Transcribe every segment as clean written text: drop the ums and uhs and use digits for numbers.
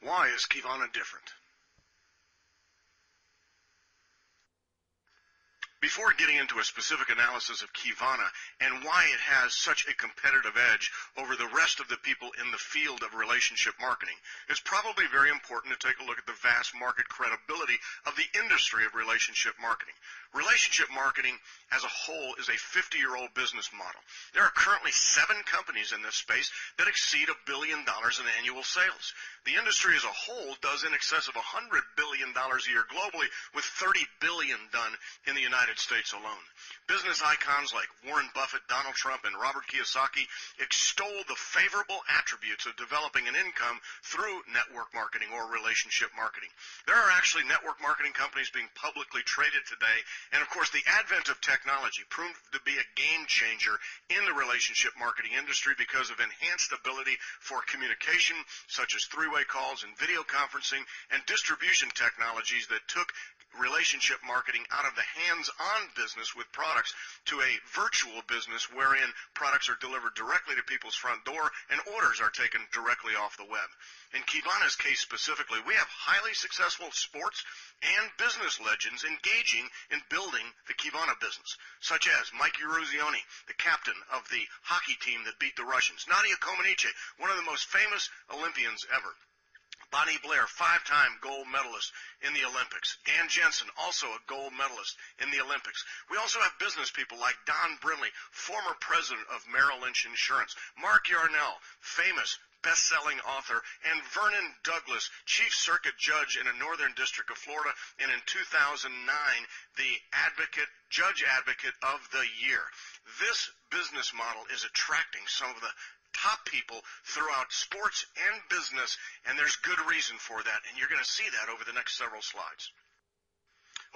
Why is Qivana different? Before getting into a specific analysis of Qivana and why it has such a competitive edge over the rest of the people in the field of relationship marketing, it's probably very important to take a look at the vast market credibility of the industry of relationship marketing. Relationship marketing as a whole is a 50-year-old business model. There are currently 7 companies in this space that exceed $1 billion in annual sales. The industry as a whole does in excess of $100 billion a year globally, with $30 billion done in the United States alone. Business icons like Warren Buffett, Donald Trump, and Robert Kiyosaki extol the favorable attributes of developing an income through network marketing or relationship marketing. There are actually network marketing companies being publicly traded today, and of course the advent of technology proved to be a game changer in the relationship marketing industry because of enhanced ability for communication, such as three-way calls and video conferencing, and distribution technologies that took relationship marketing out of the hands-on business with products to a virtual business wherein products are delivered directly to people's front door and orders are taken directly off the web. In Qivana's case specifically, we have highly successful sports and business legends engaging in building the Qivana business, such as Mike Eruzione, the captain of the hockey team that beat the Russians, Nadia Comaneci, one of the most famous Olympians ever, Bonnie Blair, 5-time gold medalist in the Olympics. Dan Jensen, also a gold medalist in the Olympics. We also have business people like Don Brinley, former president of Merrill Lynch Insurance. Mark Yarnell, famous best-selling author, and Vernon Douglas, chief circuit judge in a northern district of Florida, and in 2009, the judge advocate of the year. This business model is attracting some of the top people throughout sports and business, and there's good reason for that, and you're going to see that over the next several slides.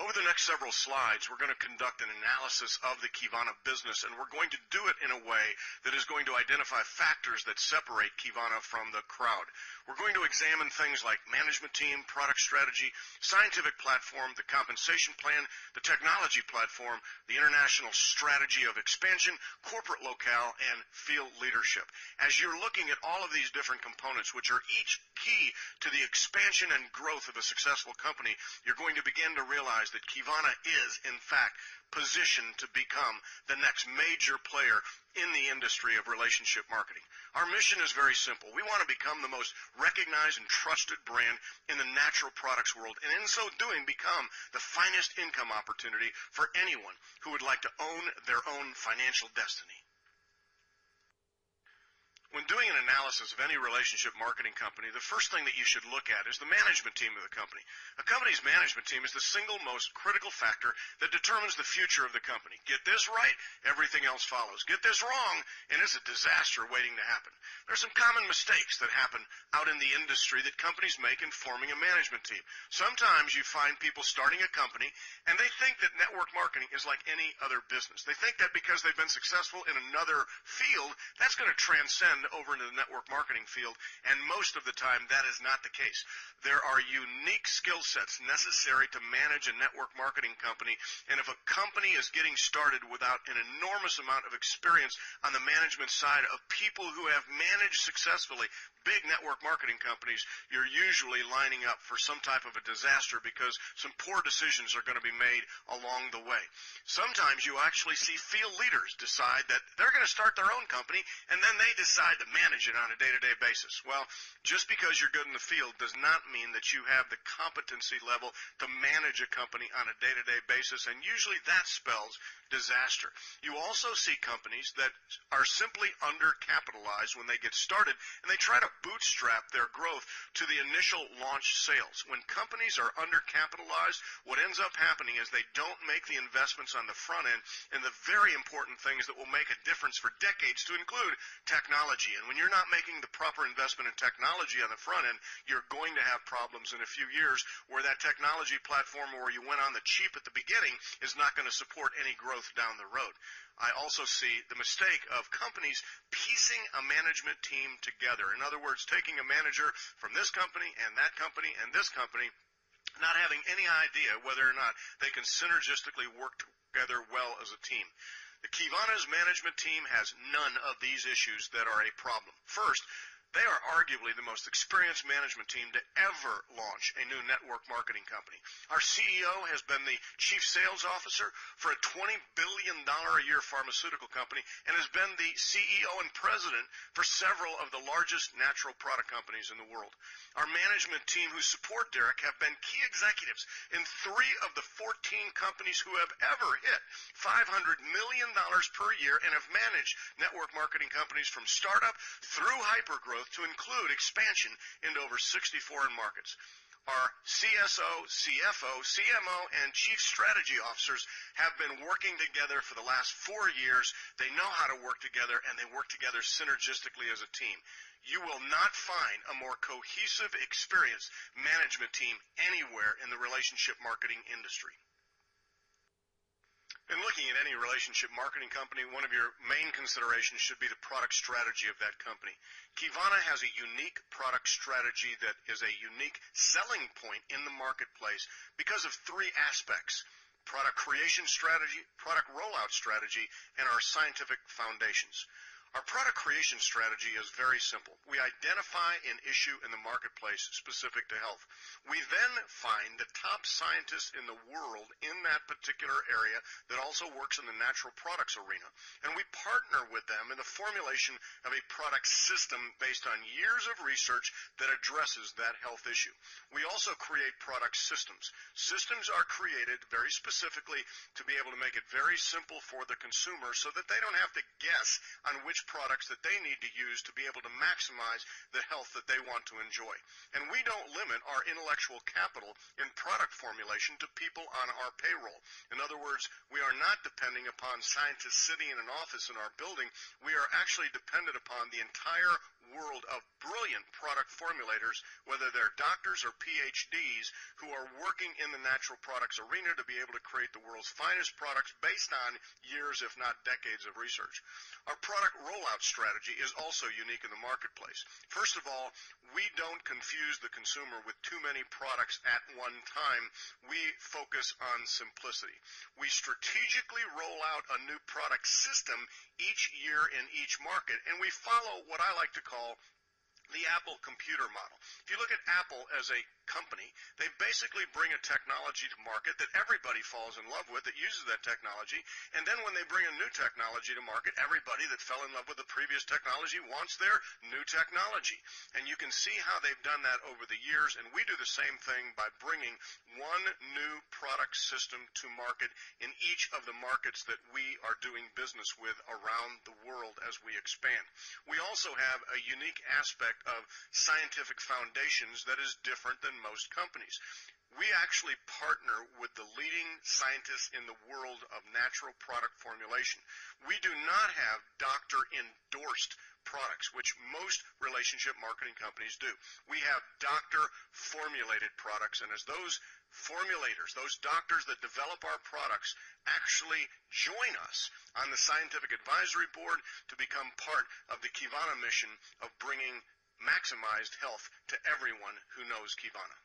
Over the next several slides, we're going to conduct an analysis of the Qivana business, and we're going to do it in a way that is going to identify factors that separate Qivana from the crowd. We're going to examine things like management team, product strategy, scientific platform, the compensation plan, the technology platform, the international strategy of expansion, corporate locale, and field leadership. As you're looking at all of these different components, which are each key to the expansion and growth of a successful company, you're going to begin to realize that Qivana is, in fact, positioned to become the next major player in the industry of relationship marketing. Our mission is very simple. We want to become the most recognized and trusted brand in the natural products world, and in so doing become the finest income opportunity for anyone who would like to own their own financial destiny. When doing an analysis of any relationship marketing company, the first thing that you should look at is the management team of the company. A company's management team is the single most critical factor that determines the future of the company. Get this right, everything else follows. Get this wrong, and it's a disaster waiting to happen. There are some common mistakes that happen out in the industry that companies make in forming a management team. Sometimes you find people starting a company, and they think that network marketing is like any other business. They think that because they've been successful in another field, that's going to transcend over into the network marketing field, and most of the time that is not the case. There are unique skill sets necessary to manage a network marketing company, and if a company is getting started without an enormous amount of experience on the management side of people who have managed successfully big network marketing companies, you're usually lining up for some type of a disaster because some poor decisions are going to be made along the way. Sometimes you actually see field leaders decide that they're going to start their own company, and then they decide to manage it on a day-to-day basis. Well, just because you're good in the field does not mean that you have the competency level to manage a company on a day-to-day basis, and usually that spells disaster. You also see companies that are simply undercapitalized when they get started, and they try to bootstrap their growth to the initial launch sales. When companies are undercapitalized, what ends up happening is they don't make the investments on the front end and the very important things that will make a difference for decades, to include technology. And when you're not making the proper investment in technology on the front end, you're going to have problems in a few years where that technology platform where you went on the cheap at the beginning is not going to support any growth down the road. I also see the mistake of companies piecing a management team together. In other words, taking a manager from this company and that company and this company, not having any idea whether or not they can synergistically work together well as a team. The Qivana's management team has none of these issues that are a problem. First, They are arguably the most experienced management team to ever launch a new network marketing company. Our CEO has been the chief sales officer for a $20 billion a year pharmaceutical company and has been the CEO and president for several of the largest natural product companies in the world. Our management team who support Derek have been key executives in 3 of the 14 companies who have ever hit $500 million per year and have managed network marketing companies from startup through hypergrowth to include expansion into over 60 foreign markets. Our CSO, CFO, CMO, and Chief Strategy Officers have been working together for the last 4 years. They know how to work together, and they work together synergistically as a team. You will not find a more cohesive, experienced management team anywhere in the relationship marketing industry. In looking at any relationship marketing company, one of your main considerations should be the product strategy of that company. Qivana has a unique product strategy that is a unique selling point in the marketplace because of 3 aspects: product creation strategy, product rollout strategy, and our scientific foundations. Our product creation strategy is very simple. We identify an issue in the marketplace specific to health. We then find the top scientists in the world in that particular area that also works in the natural products arena, and we partner with them in the formulation of a product system based on years of research that addresses that health issue. We also create product systems. Systems are created very specifically to be able to make it very simple for the consumer so that they don't have to guess on which products that they need to use to be able to maximize the health that they want to enjoy. And we don't limit our intellectual capital in product formulation to people on our payroll. In other words, we are not depending upon scientists sitting in an office in our building. We are actually dependent upon the entire world of brilliant product formulators, whether they're doctors or PhDs, who are working in the natural products arena to be able to create the world's finest products based on years, if not decades, of research. Our product rollout strategy is also unique in the marketplace. First of all, we don't confuse the consumer with too many products at one time. We focus on simplicity. We strategically roll out a new product system each year in each market, and we follow what I like to call the Apple computer model. If you look at Apple as a company, they basically bring a technology to market that everybody falls in love with that uses that technology, and then when they bring a new technology to market, everybody that fell in love with the previous technology wants their new technology. And you can see how they've done that over the years, and we do the same thing by bringing one new product system to market in each of the markets that we are doing business with around the world as we expand. We also have a unique aspect of scientific foundations that is different than most companies. We actually partner with the leading scientists in the world of natural product formulation. We do not have doctor-endorsed products, which most relationship marketing companies do. We have doctor-formulated products, and as those formulators, those doctors that develop our products, actually join us on the scientific advisory board to become part of the Qivana mission of bringing maximized health to everyone who knows Qivana.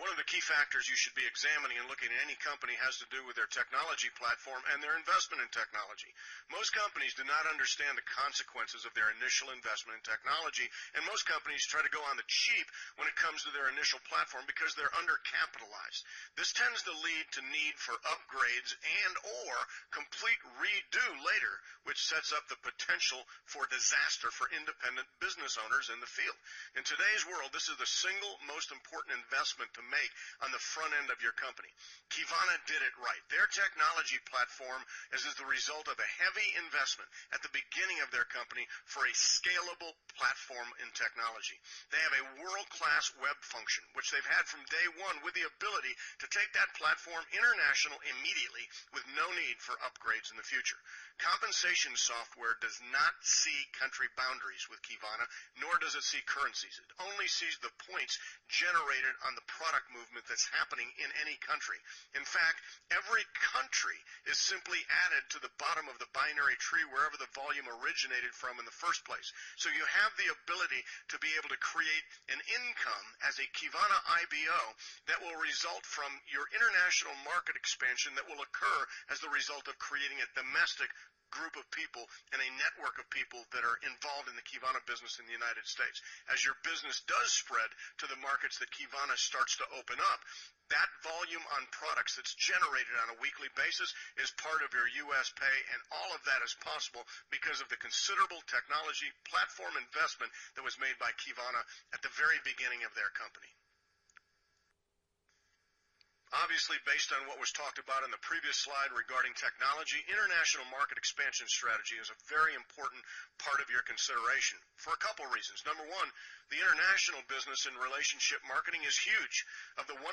One of the key factors you should be examining and looking at any company has to do with their technology platform and their investment in technology. Most companies do not understand the consequences of their initial investment in technology, and most companies try to go on the cheap when it comes to their initial platform because they're undercapitalized. This tends to lead to need for upgrades and or complete redo later, which sets up the potential for disaster for independent business owners in the field. In today's world, this is the single most important investment to make on the front end of your company. Qivana did it right. Their technology platform is the result of a heavy investment at the beginning of their company for a scalable platform in technology. They have a world-class web function, which they've had from day one, with the ability to take that platform international immediately with no need for upgrades in the future. Compensation software does not see country boundaries with Qivana, nor does it see currencies. It only sees the points generated on the product movement that's happening in any country. In fact, every country is simply added to the bottom of the binary tree wherever the volume originated from in the first place. So you have the ability to be able to create an income as a Qivana IBO that will result from your international market expansion that will occur as the result of creating a domestic group of people and a network of people that are involved in the Qivana business in the United States. As your business does spread to the markets that Qivana starts to open up, that volume on products that's generated on a weekly basis is part of your U.S. pay, and all of that is possible because of the considerable technology platform investment that was made by Qivana at the very beginning of their company. Obviously, based on what was talked about in the previous slide regarding technology, international market expansion strategy is a very important part of your consideration for a couple reasons. Number one, the international business in relationship marketing is huge. Of the $100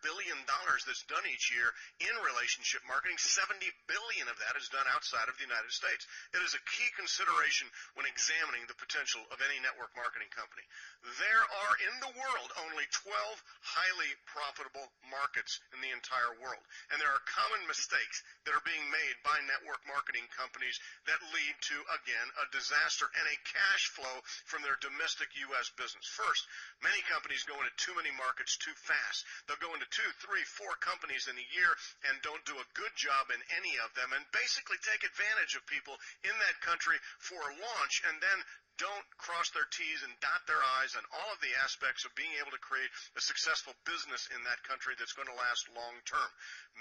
billion that's done each year in relationship marketing, $70 billion of that is done outside of the United States. It is a key consideration when examining the potential of any network marketing company. There are in the world only 12 highly profitable markets in the entire world. And there are common mistakes that are being made by network marketing companies that lead to, again, a disaster and a cash flow from their domestic U.S. business. First, many companies go into too many markets too fast. They'll go into 2, 3, 4 companies in a year and don't do a good job in any of them and basically take advantage of people in that country for a launch and then don't cross their T's and dot their I's on all of the aspects of being able to create a successful business in that country that's going to last long term.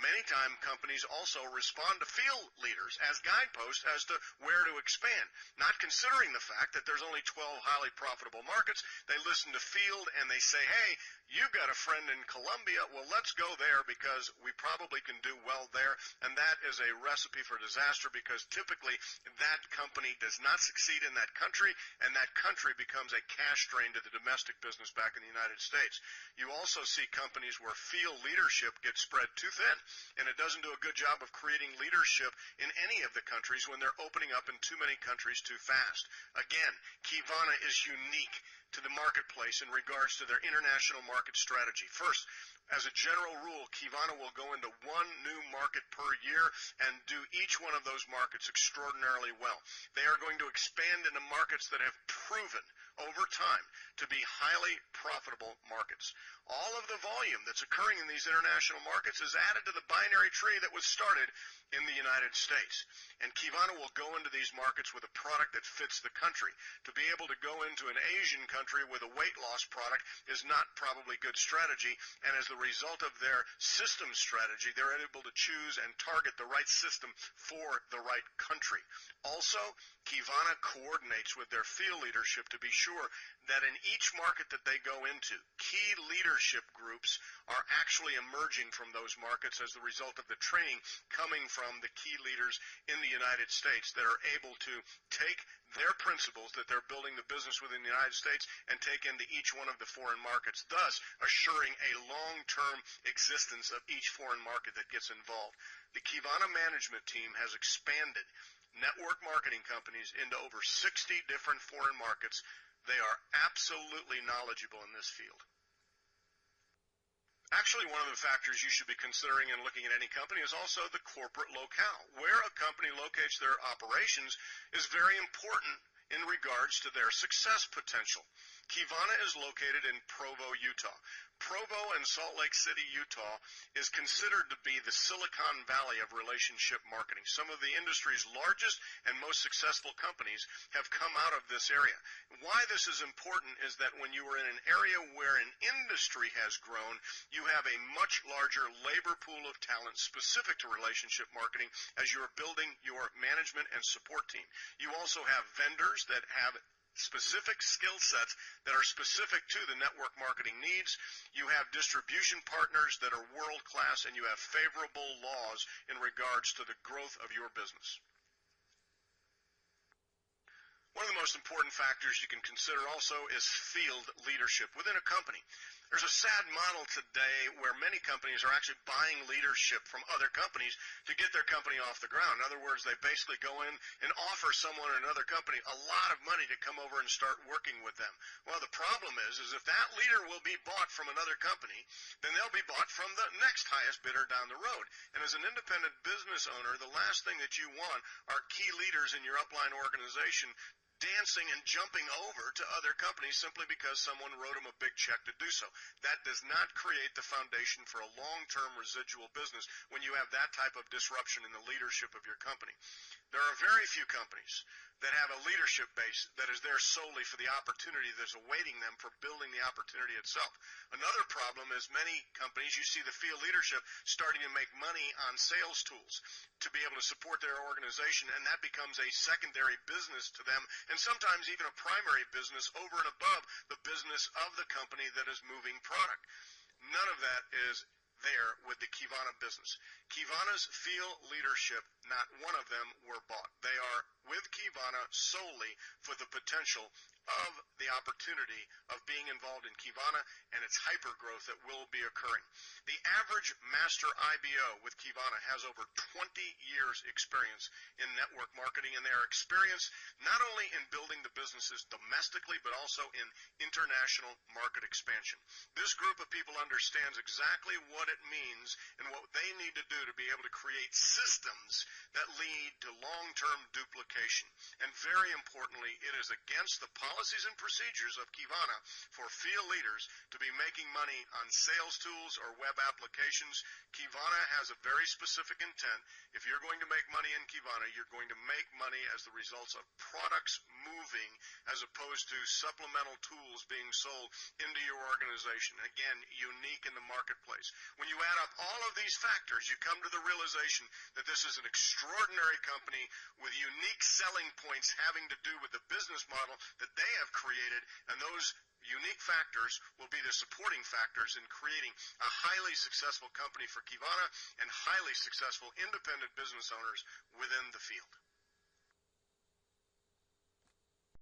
Many times companies also respond to field leaders as guideposts as to where to expand, not considering the fact that there's only 12 highly profitable markets. They listen to field and they say, hey, you got a friend in Colombia, well, let's go there because we probably can do well there. And that is a recipe for disaster because typically that company does not succeed in that country, and that country becomes a cash drain to the domestic business back in the United States. You also see companies where field leadership gets spread too thin, and it doesn't do a good job of creating leadership in any of the countries when they're opening up in too many countries too fast. Again, Qivana is unique to the marketplace in regards to their international market strategy. First, as a general rule, Qivana will go into one new market per year and do each one of those markets extraordinarily well. They are going to expand into markets that have proven over time to be highly profitable markets. All of the volume that's occurring in these international markets is added to the binary tree that was started in the United States. And Qivana will go into these markets with a product that fits the country. To be able to go into an Asian country with a weight loss product is not probably good strategy, and as the result of their system strategy, they're able to choose and target the right system for the right country. Also, Qivana coordinates with their field leadership to be sure that in each market that they go into, key leadership groups are actually emerging from those markets as the result of the training coming from the key leaders in the United States that are able to take their principles that they're building the business within the United States and take into each one of the foreign markets, thus assuring a long-term existence of each foreign market that gets involved. The Qivana management team has expanded network marketing companies into over 60 different foreign markets. They are absolutely knowledgeable in this field. Actually, one of the factors you should be considering in looking at any company is also the corporate locale. Where a company locates their operations is very important in regards to their success potential. Qivana is located in Provo, Utah. Provo and Salt Lake City, Utah is considered to be the Silicon Valley of relationship marketing. Some of the industry's largest and most successful companies have come out of this area. Why this is important is that when you are in an area where an industry has grown, you have a much larger labor pool of talent specific to relationship marketing as you are building your management and support team. You also have vendors that have specific skill sets that are specific to the network marketing needs. You have distribution partners that are world-class, and you have favorable laws in regards to the growth of your business. One of the most important factors you can consider also is field leadership within a company. There's a sad model today where many companies are actually buying leadership from other companies to get their company off the ground. In other words, they basically go in and offer someone in another company a lot of money to come over and start working with them. Well, the problem is if that leader will be bought from another company, then they'll be bought from the next highest bidder down the road. And as an independent business owner, the last thing that you want are key leaders in your upline organization dancing and jumping over to other companies simply because someone wrote them a big check to do so. That does not create the foundation for a long-term residual business when you have that type of disruption in the leadership of your company. There are very few companies that have a leadership base that is there solely for the opportunity that's awaiting them for building the opportunity itself. Another problem is many companies, you see the field leadership starting to make money on sales tools to be able to support their organization, and that becomes a secondary business to them, and sometimes even a primary business over and above the business of the company that is moving product. None of that is there with the Qivana business. Qivana's field leadership, not one of them were bought. They are with Qivana solely for the potential of the opportunity of being involved in Qivana and its hypergrowth that will be occurring. The average master IBO with Qivana has over 20 years experience in network marketing, and they are experienced not only in building the businesses domestically but also in international market expansion. This group of people understands exactly what it means and what they need to do to be able to create systems that lead to long-term duplication. And very importantly, it is against the policies and procedures of Qivana for field leaders to be making money on sales tools or web applications. Qivana has a very specific intent. If you're going to make money in Qivana, you're going to make money as the results of products moving as opposed to supplemental tools being sold into your organization. Again, unique in the marketplace. When you add up all of these factors, you come to the realization that this is an extraordinary company with unique selling points having to do with the business model that they have created, and those unique factors will be the supporting factors in creating a highly successful company for Qivana and highly successful independent business owners within the field.